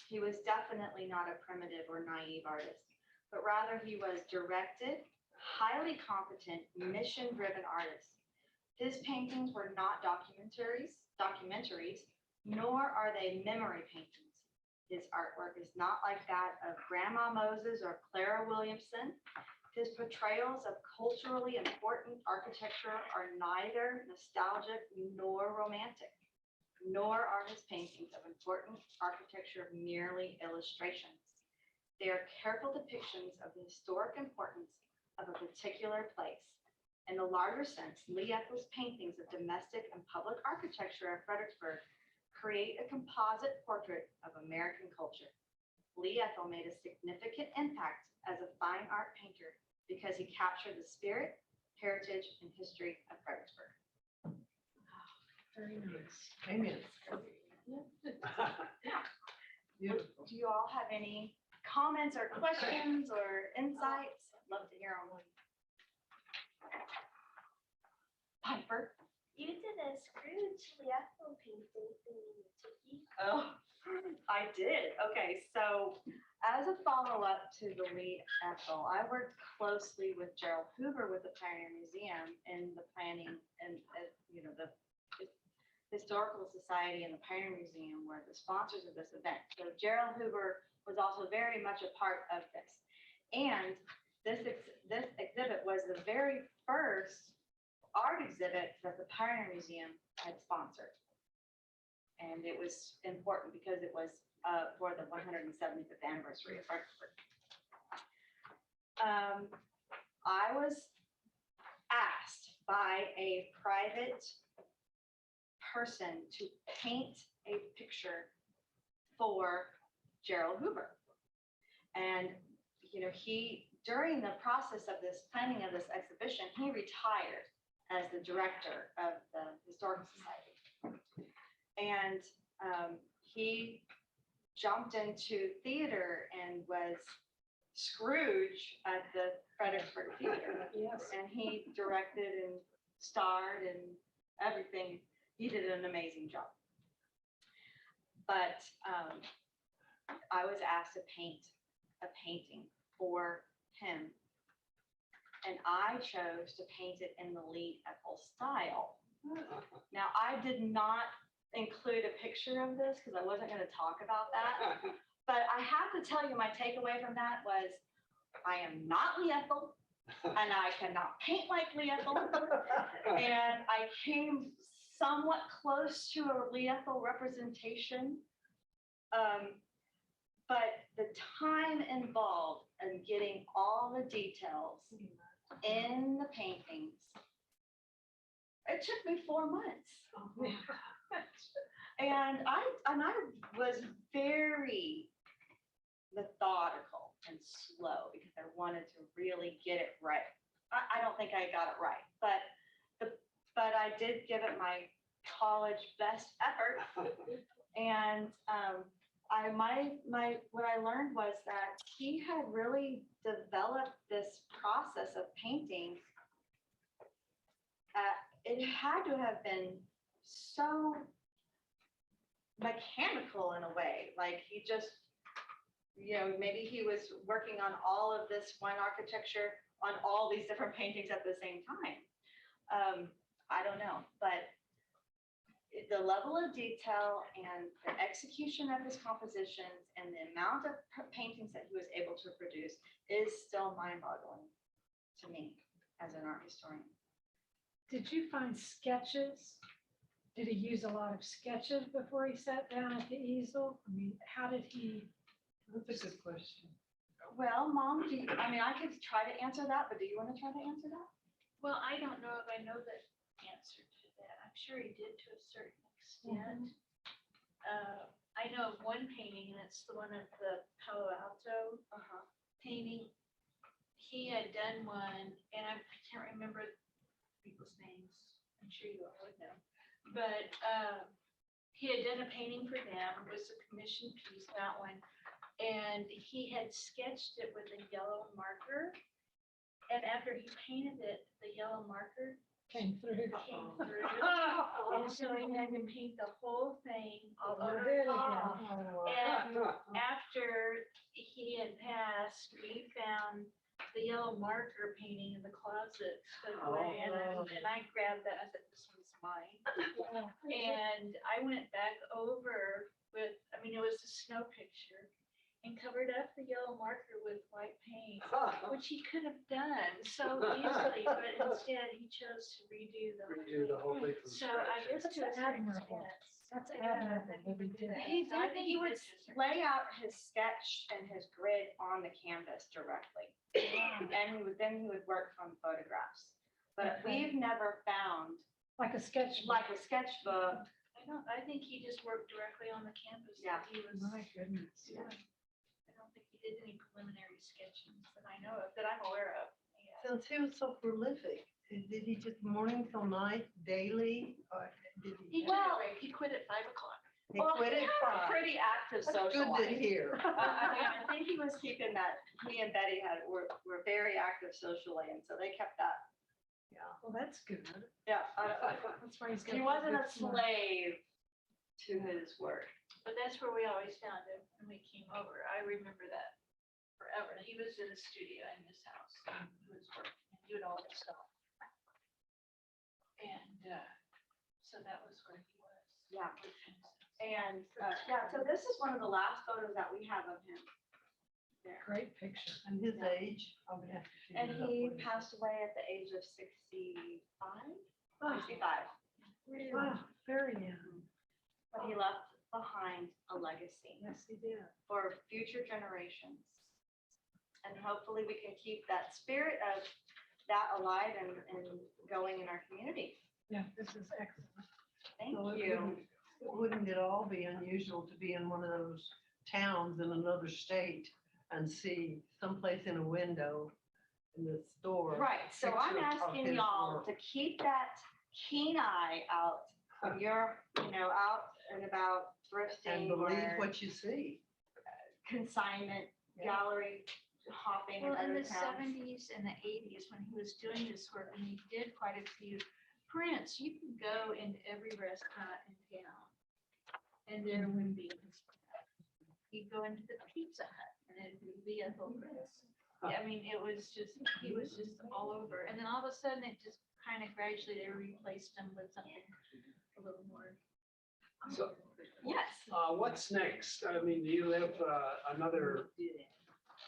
He was definitely not a primitive or naive artist, but rather he was directed, highly competent, mission-driven artist. His paintings were not documentaries, nor are they memory paintings. His artwork is not like that of Grandma Moses or Clara Williamson. His portrayals of culturally important architecture are neither nostalgic nor romantic, nor are his paintings of important architecture merely illustrations. They are careful depictions of the historic importance of a particular place. In the larger sense, Lee Ethel's paintings of domestic and public architecture of Fredericksburg create a composite portrait of American culture. Lee Ethel made a significant impact as a fine art painter because he captured the spirit, heritage, and history of Fredericksburg.
Very nice.
Amen. Beautiful.
Do you all have any comments or questions or insights? I'd love to hear them. Piper?
You did a Scrooge Lee Ethel painting thingy, Tiki.
Oh, I did. Okay, so as a follow-up to the Lee Ethel, I worked closely with Gerald Hoover with the Pioneer Museum in the planning and, the Historical Society and the Pioneer Museum were the sponsors of this event. So Gerald Hoover was also very much a part of this. And this exhibit was the very first art exhibit that the Pioneer Museum had sponsored. And it was important because it was for the 175th anniversary of Fredericksburg. I was asked by a private person to paint a picture for Gerald Hoover. And, he, during the process of this planning of this exhibition, he retired as the director of the Historical Society. And he jumped into theater and was Scrooge at the Fredericksburg Theater.
Yes.
And he directed and starred and everything. He did an amazing job. But I was asked to paint a painting for him. And I chose to paint it in the Lee Ethel style. Now, I did not include a picture of this because I wasn't going to talk about that. But I have to tell you, my takeaway from that was, I am not Lee Ethel, and I cannot paint like Lee Ethel. And I came somewhat close to a Lee Ethel representation. But the time involved in getting all the details in the paintings, it took me 4 months. And I was very methodical and slow because I wanted to really get it right. I don't think I got it right, but I did give it my college best effort. And what I learned was that he had really developed this process of painting. It had to have been so mechanical in a way, like he just, maybe he was working on all of this one architecture on all these different paintings at the same time. I don't know, but the level of detail and the execution of his compositions and the amount of paintings that he was able to produce is still mind-boggling to me as an art historian.
Did you find sketches? Did he use a lot of sketches before he sat down at the easel? I mean, how did he?
That's a good question.
Well, Mom, I could try to answer that, but do you want to try to answer that?
Well, I don't know if I know the answer to that. I'm sure he did to a certain extent. I know of one painting, and it's the one of the Palo Alto painting. He had done one, and I can't remember people's names. I'm sure you all would know. But he had done a painting for them. It was a commissioned piece, that one. And he had sketched it with a yellow marker. And after he painted it, the yellow marker
Came through.
came through. And so he had to paint the whole thing all over again. And after he had passed, we found the yellow marker painting in the closet put away, and I grabbed that. I said, "This one's mine." And I went back over with, it was a snow picture, and covered up the yellow marker with white paint, which he could have done so easily, but instead he chose to redo the whole thing. So I guess to a certain
admirable.
extent.
That's
Yeah,
admirable that he did that.
He
So I
did,
think
he would
pictures are-
lay out his sketch and his grid on the canvas directly. And then he would work from photographs. But
Okay.
we've never found
Like a sketch.
like a sketchbook.
I think he just worked directly on the canvas.
Yeah.
He was,
My goodness.
yeah. I don't think he did any preliminary sketching that I know of, that I'm aware of. Yeah.
Since he was so prolific, did he just morning till night daily? Or did
He
he?
took a break. He quit at 5 o'clock.
He
Well,
quit
he
at
had a
5.
pretty active
That's
social
good to
life.
hear.
I think he was keeping that, he and Betty were very active socially, and so they kept that.
Yeah.
Well, that's good.
Yeah.
That's why he's got.
He wasn't a
good smile.
slave to his work.
But that's where we always found him when we came over. I remember that forever. He was in the studio in his house. He was working and doing all this stuff. And so that was where he was.
Yeah. And, so this is one of the last photos that we have of him. There.
Great picture.
And his
Yeah.
age, I would have to figure
And
it out
he
what it is.
passed away at the age of 65.
Oh,
65.
wow, very young.
But he left behind a legacy
Yes, he did.
for future generations. And hopefully we can keep that spirit of that alive and going in our community.
Yeah, this is excellent.
Thank
So it
you.
wouldn't it all be unusual to be in one of those towns in another state and see someplace in a window in the store?
Right, so I'm
picture of
asking
his
y'all
work.
to keep that keen eye out when you're, out and about
And
thrifting
believe
or
what you see.
consignment,
Yeah.
gallery hopping in
Well, in
other
the
towns.
70s and the 80s, when he was doing this work, and he did quite a few prints, you could go in every restaurant in town, and there would be his print. He go into the Pizza Hut and it'd be Ethel. I mean, it was just, he was just all over. And then all of a sudden, it just kind of gradually, they replaced him with something a little more.
So,
Yes.
what's next? I mean, do you have another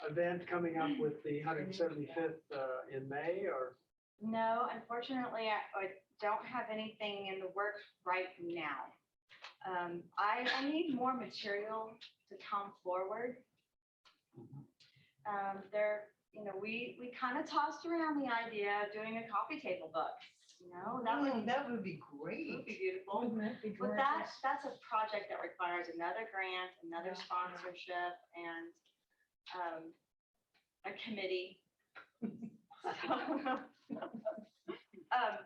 event coming up with the 175th in May, or?
No, unfortunately, I don't have anything in the works right now. I need more material to come forward. We kind of tossed around the idea of doing a coffee table book, that would
That would be
be
great.
beautiful.
Wouldn't that be
But
gorgeous?
that's a project that requires another grant, another sponsorship, and a committee.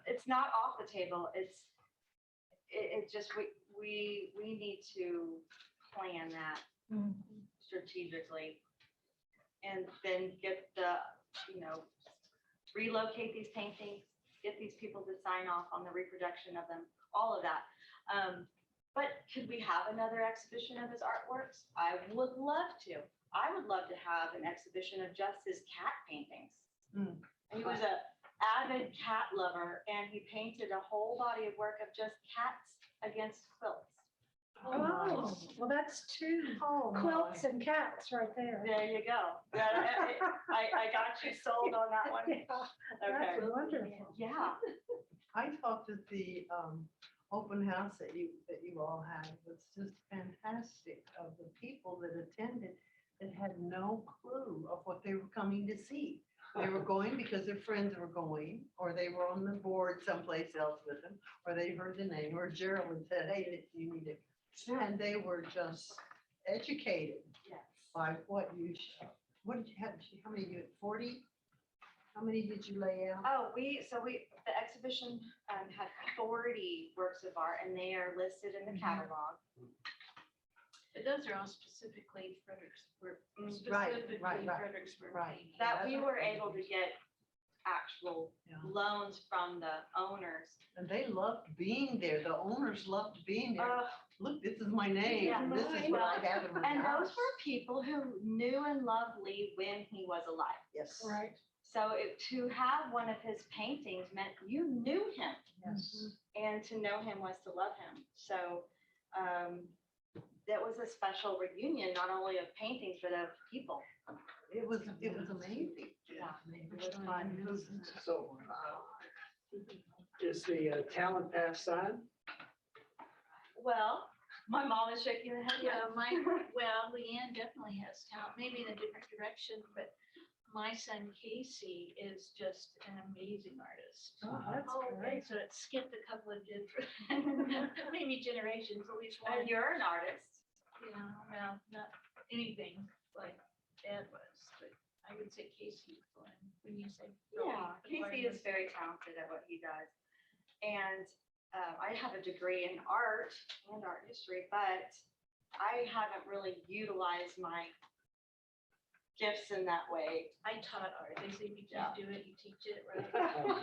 It's not off the table. It just, we need to plan that
Mm.
strategically. And then get relocate these paintings, get these people to sign off on the reproduction of them, all of that. But could we have another exhibition of his artworks? I would love to. I would love to have an exhibition of just his cat paintings.
Mm.
He was a avid cat lover, and he painted a whole body of work of just cats against quilts.
Oh, well, that's two quilts and cats right there.
There you go. I got you sold on that one.
Yeah,
Okay.
that's wonderful.
Yeah.
I thought that the open house that you all had was just fantastic, of the people that attended that had no clue of what they were coming to see. They were going because their friends were going, or they were on the board someplace else with them, or they heard the name, or Geraldine said, hey, you need it. And they were just educated
Yes.
by what you, what did you have, how many, you had 40? How many did you lay out?
Oh, the exhibition had 40 works of art, and they are listed in the catalog.
But those are all specifically Fredericksburg,
Right,
specifically
right, right,
Fredericksburg.
right.
painting.
That we were able to get actual
Yeah.
loans from the owners.
And they loved being there. The owners loved being there. Look, this is my name.
Yeah.
and This is what I have in my
And those
house.
were people who knew and loved Lee when he was alive.
Yes.
Right.
So to have one of his paintings meant you knew him,
Yes.
and to know him was to love him. So that was a special reunion, not only of paintings, but of people.
It was amazing.
Yeah.
It was fun.
So, is the talent passed on?
Well, my mom is shaking her head.
Yeah, well, Leanne definitely has talent, maybe in a different direction, but my son Casey is just an amazing artist.
Oh, that's
And
great.
so it skipped a couple of different, maybe generations, at least one.
And you're an artist.
Well, not anything like Dad was, but I would say Casey was one, when you say.
Yeah, Casey is very talented at what he does. And I have a degree in art and art history, but I haven't really utilized my gifts in that way.
I taught art, they say if you
Yeah.
can't do it, you teach it, right?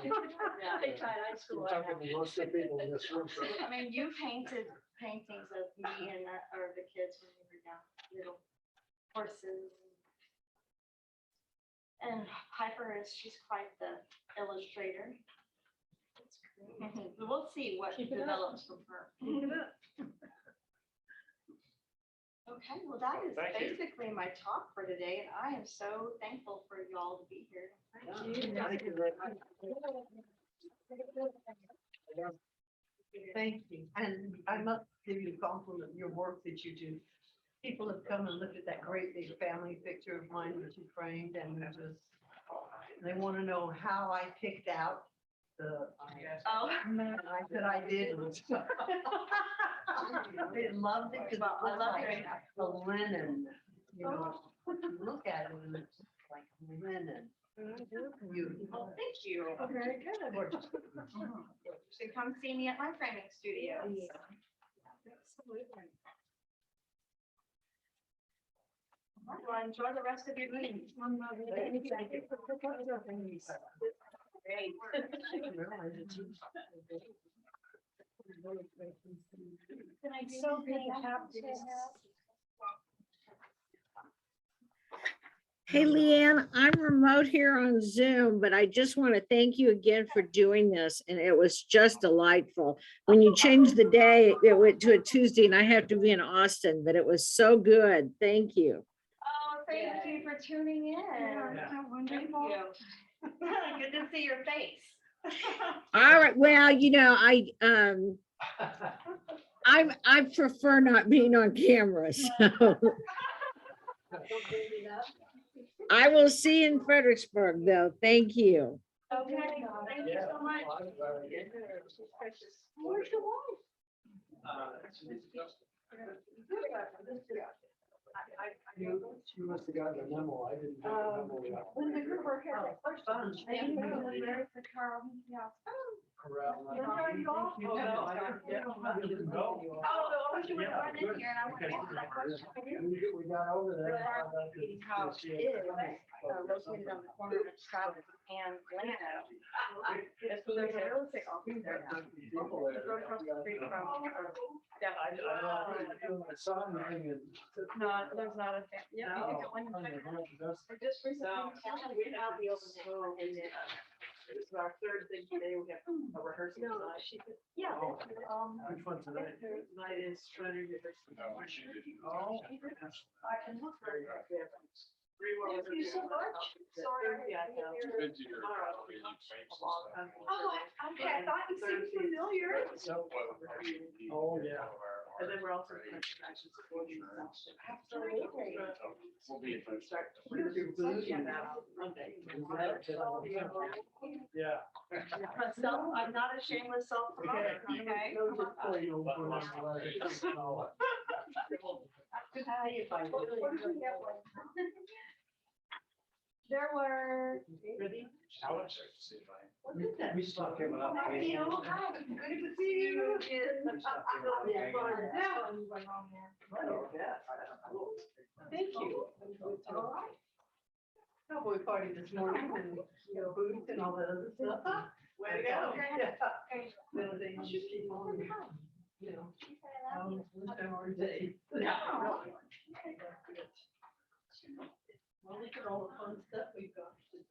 Yeah.
I taught high school.
You're talking to most of the people in this room. so-
I mean, you painted paintings of me and or the kids when we were young, little horses. And Piper she's quite the illustrator. We'll see what
Keep it up.
develops from her.
Keep it up.
Okay, well, that is
Thank you.
basically my talk for today, and I am so thankful for you all to be here.
Thank you very much.
Thank you. And I must give you a compliment, your work that you do. People have come and looked at that great big family picture of mine that you framed, and they want to know how I picked out the,
Oh,
and I said I didn't. They loved it because it
Well, I
looked
love
like
hearing that.
the linen, you look at it and it's like linen. Beautiful.
well, thank you.
Very good.
Gorgeous.
So come see me at my framing studio.
Absolutely.
Well, enjoy the rest of your evening.
Thank you for proposing.
Great.
Can I do
So good
anything
to have
else?
this.
Hey, Leanne, I'm remote here on Zoom, but I just want to thank you again for doing this. And it was just delightful. When you changed the day, it went to a Tuesday and I have to be in Austin, but it was so good. Thank you.
Oh, thank you for tuning in.
How wonderful.
Good to see your face.
All right. Well, you know, I prefer not being on camera. So I will see you in Fredericksburg though. Thank you.
Okay, thank you so much.
Where's your wife?
You must have gotten a memo. I didn't get a memo yet.
When the group were here, the first bunch.
Corral.
You can go. Oh, you would run in here and I want to answer that question.
We got over there.
Meeting house is located on the corner of Travis and Lano. There's a real estate office there now. It's right across the street from,
I saw him hanging.
no, there's not a, yeah, you can go in and check it out. I just recently.
We have the open home and then this is our third thing today. We have a rehearsal
No,
tonight.
yeah.
Which one tonight?
Tonight is Shredder rehearsal.
Oh.
I can look very good.
We have three more.
Thank you so much. Sorry.
Yeah, no. Tomorrow. A long time.
Oh, okay, I thought you seemed familiar.
So, oh, yeah.
And then we're also. doing action supporting stuff.
Absolutely.
Start.
You're
Yeah, now, Monday.
Yeah.
Self, I'm not a shameless self promoter, okay?
No, just for you, for us,
There were.
Ready?
We stuck him up.
Good to see you.
Thank you. Cowboy party this morning and, boots and all that other stuff.
Way to go.
Yeah. So they just keep on, every day. Well, look at all the fun stuff we've got to do.